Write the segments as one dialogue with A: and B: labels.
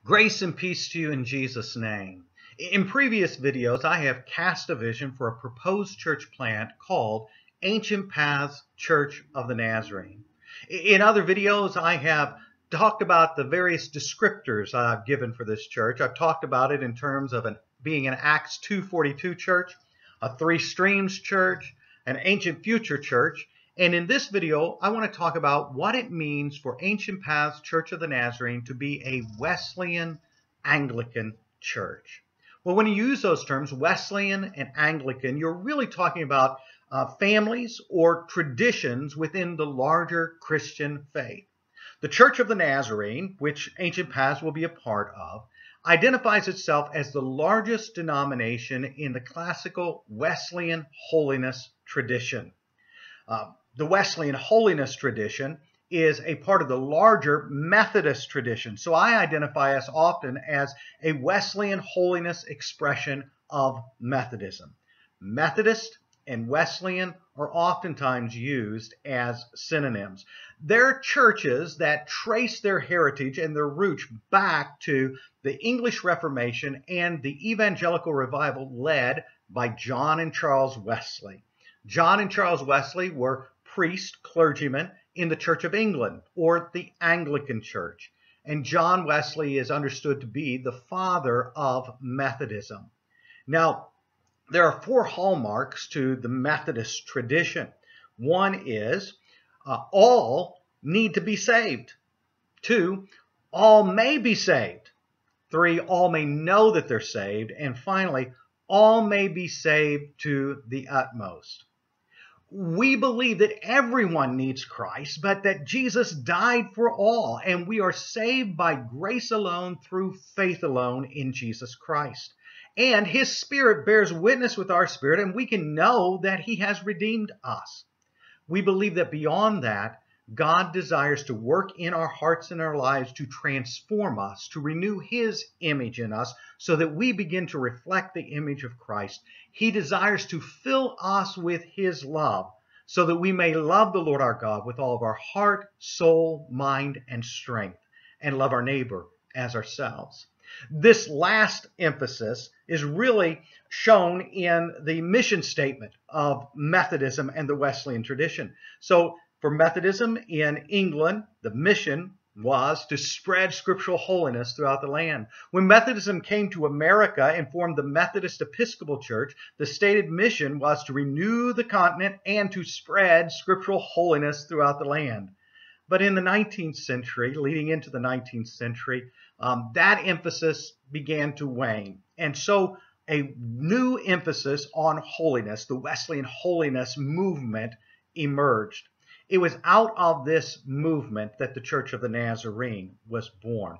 A: Grace and peace to you in Jesus' name. In previous videos, I have cast a vision for a proposed church plant called Ancient Paths Church of the Nazarene. In other videos, I have talked about the various descriptors I've given for this church. I've talked about it in terms of being an Acts 2:42 church, a Three Streams church, an Ancient Future church. And in this video, I want to talk about what it means for Ancient Paths Church of the Nazarene to be a Wesleyan-Anglican church. Well, when you use those terms, Wesleyan and Anglican, you're really talking about families or traditions within the larger Christian faith. The Church of the Nazarene, which Ancient Paths will be a part of, identifies itself as the largest denomination in the classical Wesleyan holiness tradition. The Wesleyan holiness tradition is a part of the larger Methodist tradition. So I identify us often as a Wesleyan holiness expression of Methodism. Methodist and Wesleyan are oftentimes used as synonyms. They're churches that trace their heritage and their roots back to the English Reformation and the evangelical revival led by John and Charles Wesley. John and Charles Wesley were priests, clergymen in the Church of England, or the Anglican Church. And John Wesley is understood to be the father of Methodism. Now, there are four hallmarks to the Methodist tradition. One is all need to be saved. Two, all may be saved. Three, all may know that they're saved. And finally, all may be saved to the utmost. We believe that everyone needs Christ, but that Jesus died for all, and we are saved by grace alone through faith alone in Jesus Christ. And His Spirit bears witness with our spirit, and we can know that He has redeemed us. We believe that beyond that, God desires to work in our hearts and our lives to transform us, to renew His image in us so that we begin to reflect the image of Christ. He desires to fill us with His love so that we may love the Lord our God with all of our heart, soul, mind, and strength, and love our neighbor as ourselves. This last emphasis is really shown in the mission statement of Methodism and the Wesleyan tradition. So for Methodism in England, the mission was to spread scriptural holiness throughout the land. When Methodism came to America and formed the Methodist Episcopal Church, the stated mission was to renew the continent and to spread scriptural holiness throughout the land. But in the 19th century, leading into the 19th century, that emphasis began to wane. And so a new emphasis on holiness, the Wesleyan holiness movement, emerged. It was out of this movement that the Church of the Nazarene was born.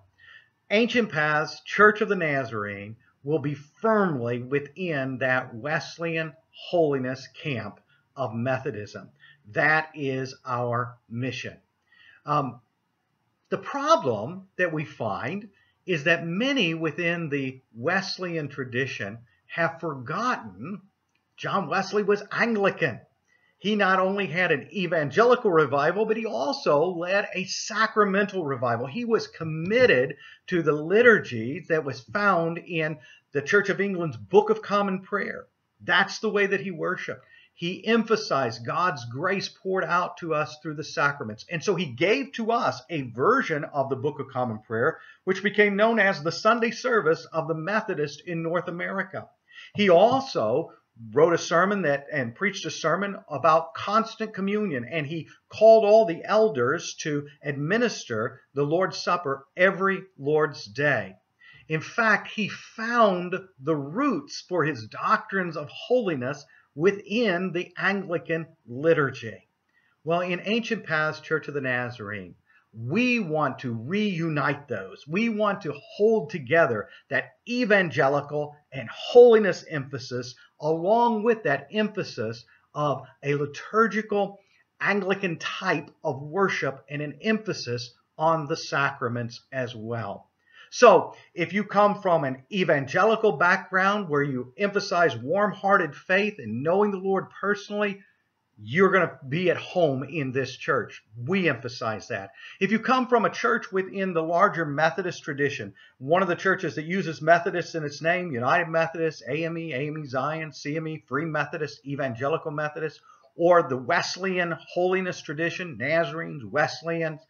A: Ancient Paths Church of the Nazarene will be firmly within that Wesleyan holiness camp of Methodism. That is our mission. The problem that we find is that many within the Wesleyan tradition have forgotten John Wesley was Anglican. He not only had an evangelical revival, but he also led a sacramental revival. He was committed to the liturgy that was found in the Church of England's Book of Common Prayer. That's the way that he worshiped. He emphasized God's grace poured out to us through the sacraments. And so he gave to us a version of the Book of Common Prayer, which became known as the Sunday service of the Methodists in North America. He also wrote a sermon and preached a sermon about constant communion, and he called all the elders to administer the Lord's Supper every Lord's Day. In fact, he found the roots for his doctrines of holiness within the Anglican liturgy. Well, in Ancient Paths Church of the Nazarene, we want to reunite those. We want to hold together that evangelical and holiness emphasis along with that emphasis of a liturgical Anglican type of worship and an emphasis on the sacraments as well. So if you come from an evangelical background where you emphasize warm-hearted faith and knowing the Lord personally, you're going to be at home in this church. We emphasize that. If you come from a church within the larger Methodist tradition, one of the churches that uses Methodist in its name, United Methodist, AME Zion, CME, Free Methodist, Evangelical Methodist, or the Wesleyan holiness tradition, Nazarenes, Wesleyans,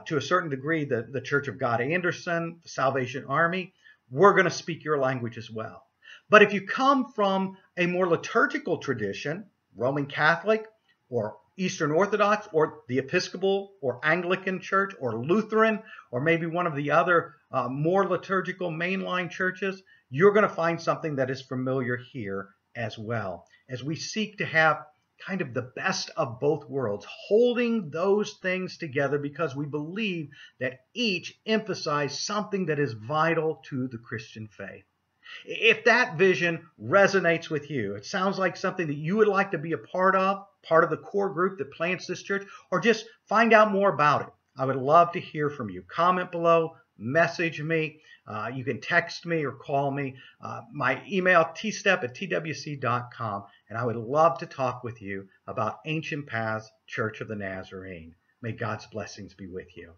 A: to a certain degree, the Church of God Anderson, the Salvation Army, we're going to speak your language as well. But if you come from a more liturgical tradition, Roman Catholic or Eastern Orthodox or the Episcopal or Anglican Church or Lutheran or maybe one of the other more liturgical mainline churches, you're going to find something that is familiar here as well, as we seek to have kind of the best of both worlds, holding those things together because we believe that each emphasize something that is vital to the Christian faith. If that vision resonates with you, it sounds like something that you would like to be a part of the core group that plants this church, or just find out more about it, I would love to hear from you. Comment below, message me. You can text me or call me. My email, tstep@twc.com, and I would love to talk with you about Ancient Paths Church of the Nazarene. May God's blessings be with you.